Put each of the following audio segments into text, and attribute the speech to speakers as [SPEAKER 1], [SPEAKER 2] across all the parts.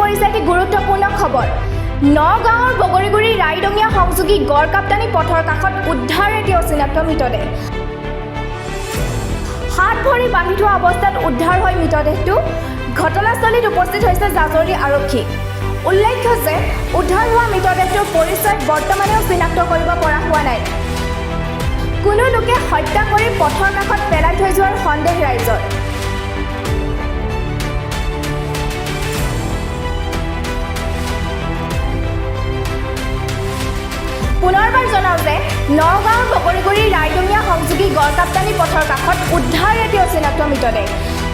[SPEAKER 1] পৰিছে এটি গুৰুত্বপূৰ্ণ খবৰ। নগাঁৱৰ বগৰীগুৰি ৰাইডঙীয়া সংযোগী গড় কাপ্তানি পথৰ কাষত উদ্ধাৰ এটি অচিনাক্ত মৃতদেহ। হাত ভৰি বান্ধি থোৱা অৱস্থাত উদ্ধাৰ হয় মৃতদেহটো। ঘটনাস্থলীত উপস্থিত হৈছে জাজৰি আৰক্ষী। উল্লেখ্য যে উদ্ধাৰ হোৱা মৃতদেহটোৰ পৰিচয় বৰ্তমানেও চিনাক্ত কৰিব পৰা হোৱা নাই। কোনো লোকে হত্যা কৰি পথৰ কাষত পেলাই থৈ যোৱাৰ সন্দেহ ৰাইজৰ। পুনৰবাৰ জনাওঁ যে নগাঁৱৰ বগৰীগুৰি ৰাইডঙীয়া সংযোগী গড় কাপ্তানি পথৰ কাষত উদ্ধাৰ এটি অচিনাক্ত মৃতদেহ।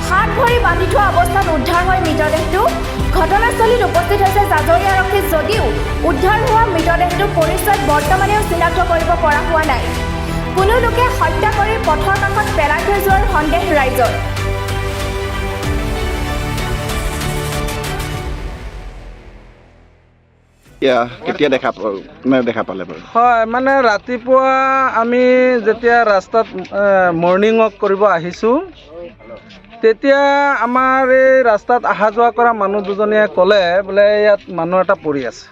[SPEAKER 1] হাত ভৰি বান্ধি থোৱা অৱস্থাত উদ্ধাৰ হয় মৃতদেহটো। ঘটনাস্থলীত উপস্থিত হৈছে জাজৰি আৰক্ষী যদিও উদ্ধাৰ হোৱা মৃতদেহটোৰ পৰিচয় বৰ্তমানেও চিনাক্ত কৰিব পৰা হোৱা নাই। কোনো লোকে হত্যা কৰি পথৰ কাষত পেলাই থৈ যোৱাৰ সন্দেহ ৰাইজৰ।
[SPEAKER 2] কেতিয়া দেখা পালে বাৰু?
[SPEAKER 3] হয়, মানে ৰাতিপুৱা আমি যেতিয়া ৰাস্তাত মৰ্ণিং ৱাক কৰিব আহিছোঁ, তেতিয়া আমাৰ এই ৰাস্তাত অহা যোৱা কৰা মানুহ দুজনীয়ে ক'লে বোলে ইয়াত মানুহ এটা পৰি আছে।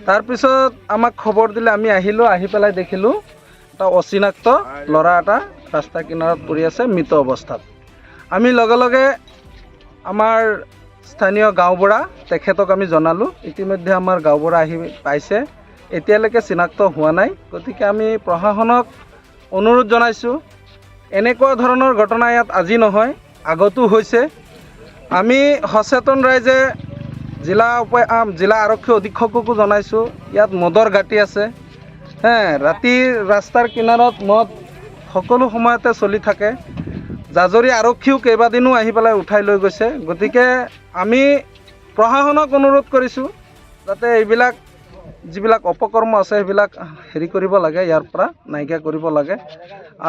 [SPEAKER 3] তাৰপিছত আমাক খবৰ দিলে, আমি আহিলোঁ, আহি পেলাই দেখিলোঁ এটা অচিনাক্ত ল'ৰা এটা ৰাস্তা কিনাৰত পৰি আছে মৃত অৱস্থাত। আমি লগে লগে আমাৰ স্থানীয় গাঁওবুঢ়া তেখেতক আমি জনালোঁ। ইতিমধ্যে আমাৰ গাঁওবুঢ়া আহি পাইছে, এতিয়ালৈকে চিনাক্ত হোৱা নাই। গতিকে আমি প্ৰশাসনক অনুৰোধ জনাইছোঁ, এনেকুৱা ধৰণৰ ঘটনা ইয়াত আজি নহয়, আগতো হৈছে। আমি সচেতন ৰাইজে জিলা আৰক্ষী অধীক্ষককো জনাইছোঁ, ইয়াত মদৰ ঘাটি আছে। ৰাতি ৰাস্তাৰ কিনাৰত মদ সকলো সময়তে চলি থাকে। জাজৰি আৰক্ষীও কেইবাদিনো আহি পেলাই উঠাই লৈ গৈছে। গতিকে আমি প্ৰশাসনক অনুৰোধ কৰিছোঁ যাতে এইবিলাক যিবিলাক অপকৰ্ম আছে সেইবিলাক কৰিব লাগে, ইয়াৰ পৰা নাইকিয়া কৰিব লাগে।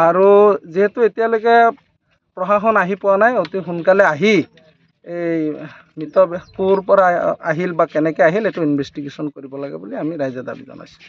[SPEAKER 3] আৰু যিহেতু এতিয়ালৈকে প্ৰশাসন আহি পোৱা নাই, অতি সোনকালে আহি এই মৃত ক'ৰ পৰা আহিল বা কেনেকৈ আহিল এইটো ইনভেষ্টিগেশ্যন কৰিব লাগে বুলি আমি ৰাইজে দাবী জনাইছোঁ।